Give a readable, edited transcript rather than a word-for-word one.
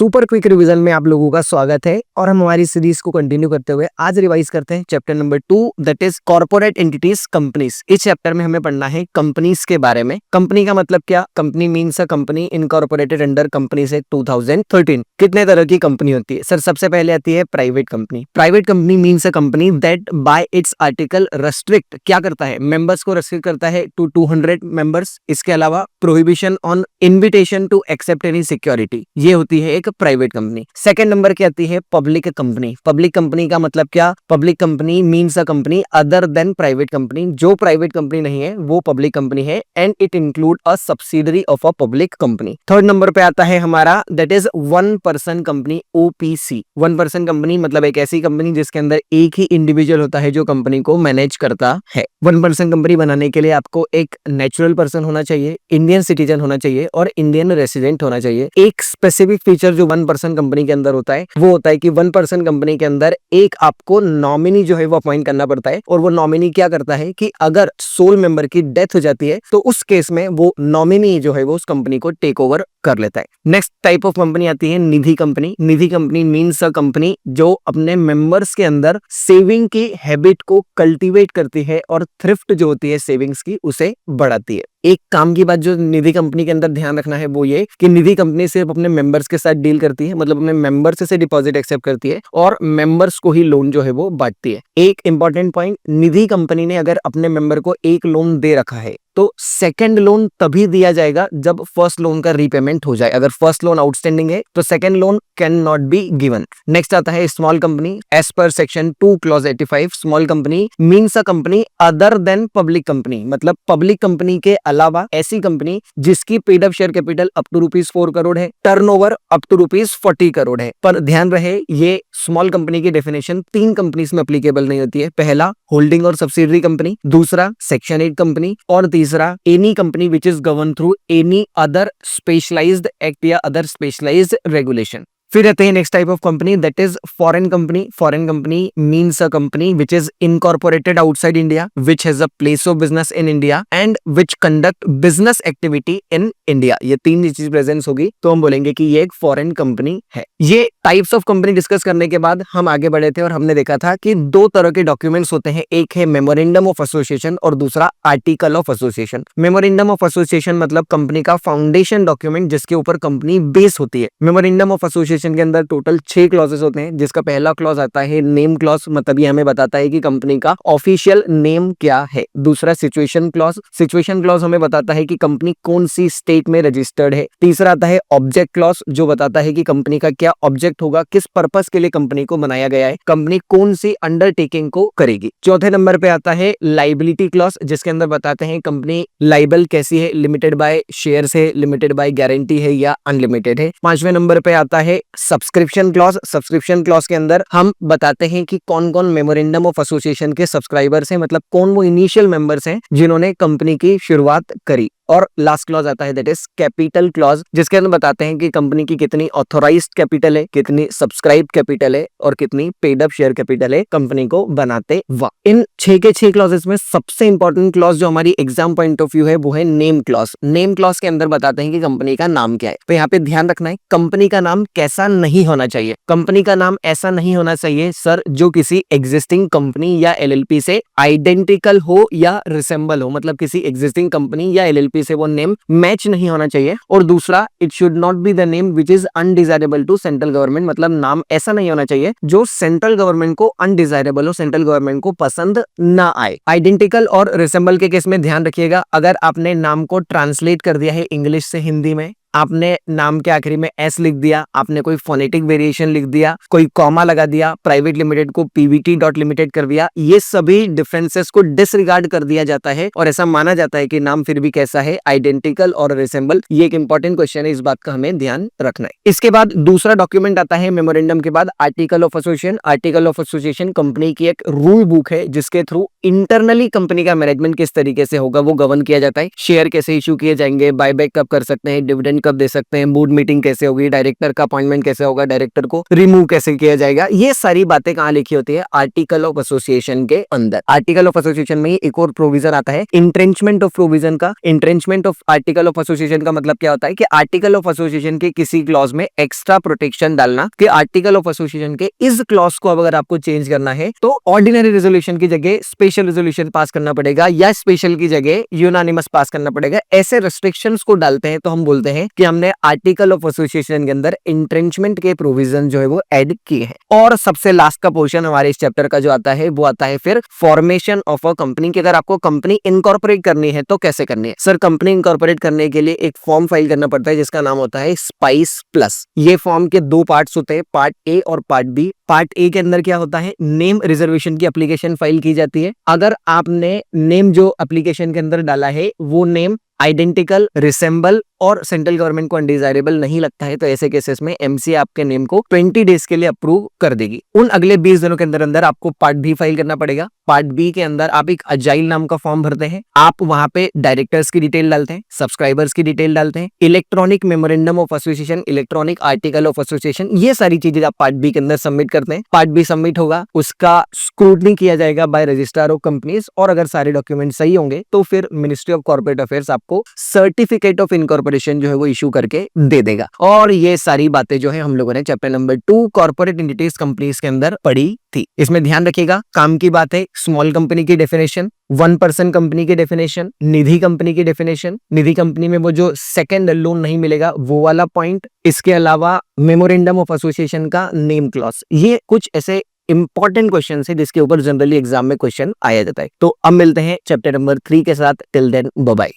Super quick revision में आप लोगों का स्वागत है और हम हमारी सीरीज को कंटिन्यू करते हुए आज रिवाइज करते हैं chapter number 2 that is corporate entities companies. इस चैप्टर में हमें पढ़ना है कंपनीज के बारे में। कंपनी का मतलब क्या? Company means a company incorporated under companies act 2013। कितने तरह की कंपनी होती है सर? सबसे पहले आती है private company. Private company means a company that bye it's article restrict क्या करता है? मेंबर्स को रेस्ट्रिक्ट करता है टू 200 मेंबर्स। इसके अलावा prohibition on invitation to accept any security, ये होती है एक प्राइवेट कंपनी। सेकंड नंबर की आती है पब्लिक कंपनी। पब्लिक कंपनी का मतलब क्या? Public company means a company other then private company. जो प्राइवेट कंपनी नहीं है वो पब्लिक कंपनी है and it include a subsidiary of a public company. Third number पे आता है हमारा that is one person company, OPC. One person company मतलब एक ऐसी कंपनी जिसके अंदर एक ही इंडिविजुअल होता है जो कंपनी को मैनेज करता है। वन पर्सन कंपनी बनाने के लिए आपको एक नेचुरल पर्सन होना चाहिए, इंडियन सिटीजन होना चाहिए और इंडियन रेसिडेंट होना चाहिए। एक स्पेसिफिक फीचर जो वन पर्सन कंपनी के अंदर होता है वो होता है कि वन पर्सन कंपनी के अंदर एक आपको नॉमिनी जो है वो अपॉइंट करना पड़ता है और वो नॉमिनी क्या करता है कि अगर सोल मेंबर की डेथ हो जाती है तो उस केस में वो नॉमिनी जो है वो उस कंपनी को टेक ओवर कर लेता है। नेक्स्ट टाइप ऑफ कंपनी आती है Nidhi company. Nidhi company means a company जो अपने मेंबर्स के अंदर सेविंग की हैबिट को कल्टीवेट करती है और थ्रिफ्ट जो होती है सेविंग्स की उसे बढ़ाती है। एक काम की बात जो निधि कंपनी के अंदर ध्यान रखना है वो ये कि निधि कंपनी सिर्फ अपने मेंबर्स के साथ डील करती है, मतलब अपने मेंबर्स से डिपॉजिट एक्सेप्ट करती है और मेंबर्स को ही लोन जो है वो बांटती है। एक इंपॉर्टेंट पॉइंट, निधि कंपनी ने अगर अपने मेंबर को एक लोन दे रखा है तो सेकंड लोन तभी दिया जाएगा जब फर्स्ट लोन का रीपेमेंट हो जाए। अगर फर्स्ट लोन आउटस्टैंडिंग है तो second loan can not be given. Next आता है small company. As per section 2 clause 85 small company means a company other than public company, मतलब पब्लिक कंपनी के अलावा ऐसी कंपनी जिसकी paid up share capital up to ₹4 crore है, turnover up to ₹40 crore है। पर ध्यान रहे ये स्मॉल कंपनी की डेफिनेशन 3 कंपनीज में एप्लीकेबल नहीं होती है। पहला होल्डिंग और सब्सिडरी कंपनी, दूसरा सेक्शन 8 कंपनी और तीसरा any company which is govern through any other specialized act या अदर स्पेशलाइज्ड रेगुलेशन। फिर आते हैं next type of company that is foreign company. Foreign company means a company which is incorporated outside India, which has a place of business in India and which conduct business activity in India. ये तीन चीज presence होगी तो हम बोलेंगे कि ये एक फॉरेन कंपनी है। ये टाइप्स ऑफ कंपनी डिस्कस करने के बाद हम आगे बढ़े थे और हमने देखा था कि दो तरह के डॉक्यूमेंट्स होते हैं, एक है मेमोरेंडम ऑफ एसोसिएशन और दूसरा article of association. Memorandum of association मतलब कंपनी का फाउंडेशन डॉक्यूमेंट जिसके ऊपर कंपनी बेस होती है। मेमोरेंडम ऑफ एसोसिएशन के अंदर टोटल 6 क्लॉजेस होते हैं, जिसका पहला क्लॉज आता है नेम क्लॉज, मतलब ये हमें बताता है कि कंपनी का ऑफिशियल नेम क्या है। दूसरा सिचुएशन क्लॉज, सिचुएशन क्लॉज हमें बताता है कि कंपनी कौन सी स्टेट में रजिस्टर्ड है। तीसरा आता है ऑब्जेक्ट क्लॉज जो बताता है कि कंपनी का क्या ऑब्जेक्ट होगा, किस पर्पस के लिए कंपनी को बनाया गया है, कंपनी कौन सी अंडरटेकिंग को करेगी। चौथे नंबर पे आता है लाइबिलिटी क्लॉज जिसके अंदर बताते हैं कंपनी लाइबल कैसी है, लिमिटेड बाय शेयर्स है, लिमिटेड बाय गारंटी है या अनलिमिटेड है। पांचवें नंबर पे आता है सब्सक्रिप्शन क्लॉज। सब्सक्रिप्शन क्लॉज के अंदर हम बताते हैं कि कौन कौन मेमोरेंडम ऑफ एसोसिएशन के सब्सक्राइबर्स हैं, मतलब कौन वो इनिशियल मेंबर्स हैं जिन्होंने कंपनी की शुरुआत करी। और लास्ट क्लॉज आता है दैट इज कैपिटल क्लॉज जिसके अंदर बताते हैं कि कंपनी की कितनी ऑथोराइज्ड कैपिटल है, कितनी सब्सक्राइब कैपिटल है और कितनी पेड अप शेयर कैपिटल है कंपनी को बनाते वक्त। इन 6 के 6 क्लॉजेस में सबसे इंपॉर्टेंट क्लॉज जो हमारी एग्जाम पॉइंट ऑफ व्यू है वो है नेम क्लॉज। नेम क्लॉज के अंदर बताते हैं कि कंपनी का नाम क्या है। तो यहाँ पे ध्यान रखना है कंपनी का नाम कैसा नहीं होना चाहिए। कंपनी का नाम ऐसा नहीं होना चाहिए सर जो किसी एग्जिस्टिंग कंपनी या एलएलपी से आइडेंटिकल हो या रिसेंबल हो, मतलब किसी एग्जिस्टिंग कंपनी या एलएलपी से वो नेम मैच नहीं होना चाहिए। और दूसरा it should not be the name which is undesirable to central government, मतलब नाम ऐसा नहीं होना चाहिए जो सेंट्रल गवर्नमेंट को अनडिजायरेबल हो, सेंट्रल गवर्नमेंट को पसंद ना आए। आइडेंटिकल और रिसेंबल के केस में ध्यान रखिएगा, अगर आपने नाम को ट्रांसलेट कर दिया है इंग्लिश से हिंदी में, आपने नाम के आखिरी में एस लिख दिया, आपने कोई फोनेटिक वेरिएशन लिख दिया, कोई कॉमा लगा दिया, प्राइवेट लिमिटेड को पीवीटी डॉट लिमिटेड कर दिया, ये सभी डिफरेंसेस को डिसरिगार्ड कर दिया जाता है और ऐसा माना जाता है कि नाम फिर भी कैसा है, आइडेंटिकल और रिसेंबल। ये एक इंपॉर्टेंट क्वेश्चन है, इस बात का हमें ध्यान रखना है। इसके बाद दूसरा डॉक्यूमेंट आता है मेमोरेंडम के बाद article of association. Article of association company की एक रूल बुक है जिसके थ्रू इंटरनली कंपनी का मैनेजमेंट किस तरीके से होगा वो गवर्न किया जाता है। शेयर कैसे इशू किए जाएंगे, बायबैक कब कर सकते हैं, डिविडेंड कब दे सकते हैं, बोर्ड मीटिंग कैसे होगी, डायरेक्टर का अपॉइंटमेंट कैसे होगा, डायरेक्टर को रिमूव कैसे किया जाएगा, ये सारी बातें कहाँ लिखी होती है, आर्टिकल ऑफ एसोसिएशन के अंदर। आर्टिकल ऑफ एसोसिएशन में एक और प्रोविजन आता है इंट्रेंचमेंट ऑफ प्रोविजन का। इंट्रेंचमेंट ऑफ आर्टिकल ऑफ एसोसिएशन का मतलब क्या होता है कि आर्टिकल ऑफ एसोसिएशन के किसी क्लॉज में एक्स्ट्रा प्रोटेक्शन डालना कि आर्टिकल ऑफ एसोसिएशन के इस क्लॉज को अगर आपको चेंज करना है तो ऑर्डिनरी रेजोल्यूशन की जगह स्पेशल रेजोल्यूशन पास करना पड़ेगा या स्पेशल की जगह यूनानिमस पास करना पड़ेगा। ऐसे रेस्ट्रिक्शंस को डालते हैं तो हम बोलते हैं कि हमने आर्टिकल ऑफ एसोसिएशन के अंदर इंट्रेंचमेंट के प्रोविजन जो है वो ऐड किए हैं। और सबसे लास्ट का पोर्शन हमारे इस चैप्टर का जो आता है वो आता है फिर फॉर्मेशन ऑफ अ कंपनी। कि अगर आपको कंपनी इनकॉर्पोरेट करनी है तो कैसे करनी है। सर कंपनी इनकॉर्पोरेट करने के लिए एक फॉर्म फाइल करना पड़ता है जिसका नाम होता है स्पाइस प्लस। ये फॉर्म के दो पार्ट्स होते हैं, पार्ट ए और पार्ट बी। पार्ट ए के अंदर क्या होता है, नेम रिजर्वेशन की एप्लीकेशन फाइल की जाती है। अगर आपने नेम जो एप्लीकेशन के अंदर डाला है वो नेम आइडेंटिकल, रिसेंबल और सेंट्रल गवर्नमेंट को अनडिजायरेबल नहीं लगता है तो ऐसे केसेस में एमसी आपके नेम को 20 डेज के लिए अप्रूव कर देगी। उन अगले 20 दिनों के अंदर अंदर आपको पार्ट बी फाइल करना पड़ेगा। पार्ट बी के अंदर आप एक अजाइल नाम का फॉर्म भरते हैं। आप वहां पे डायरेक्टर्स की डिटेल डालते हैं, सब्सक्राइबर्स की डिटेल डालते हैं, electronic memorandum of association, electronic article of association, ये सारी चीजें आप पार्ट बी के अंदर सबमिट करते हैं। पार्ट बी सबमिट होगा, उसका स्क्रूटनी किया जाएगा बाय रजिस्ट्रार ऑफ कंपनीज और अगर सारे डॉक्यूमेंट सही होंगे तो फिर मिनिस्ट्री ऑफ कॉर्पोरेट अफेयर्स आपको सर्टिफिकेट ऑफ इनकॉर्पोरेशन जो है वो इशू करके दे देगा। और ये सारी बातें जो है हम लोगों ने chapter number 2 corporate entities companies के अंदर पढ़ी थी। इसमें ध्यान रखिएगा, काम की बात है, स्मॉल कंपनी की डेफिनेशन, 1 पर्सन कंपनी की डेफिनेशन, निधि कंपनी की डेफिनेशन, निधि कंपनी में वो जो सेकंड लोन नहीं मिलेगा वो वाला पॉइंट, इसके अलावा मेमोरेंडम ऑफ एसोसिएशन का नेम क्लॉज। ये कुछ ऐसे इंपॉर्टेंट क्वेश्चन है जिसके ऊपर जनरली एग्जाम में क्वेश्चन आया जाता है। तो अब मिलते हैं चैप्टर नंबर 3 के साथ। Till then bye bye.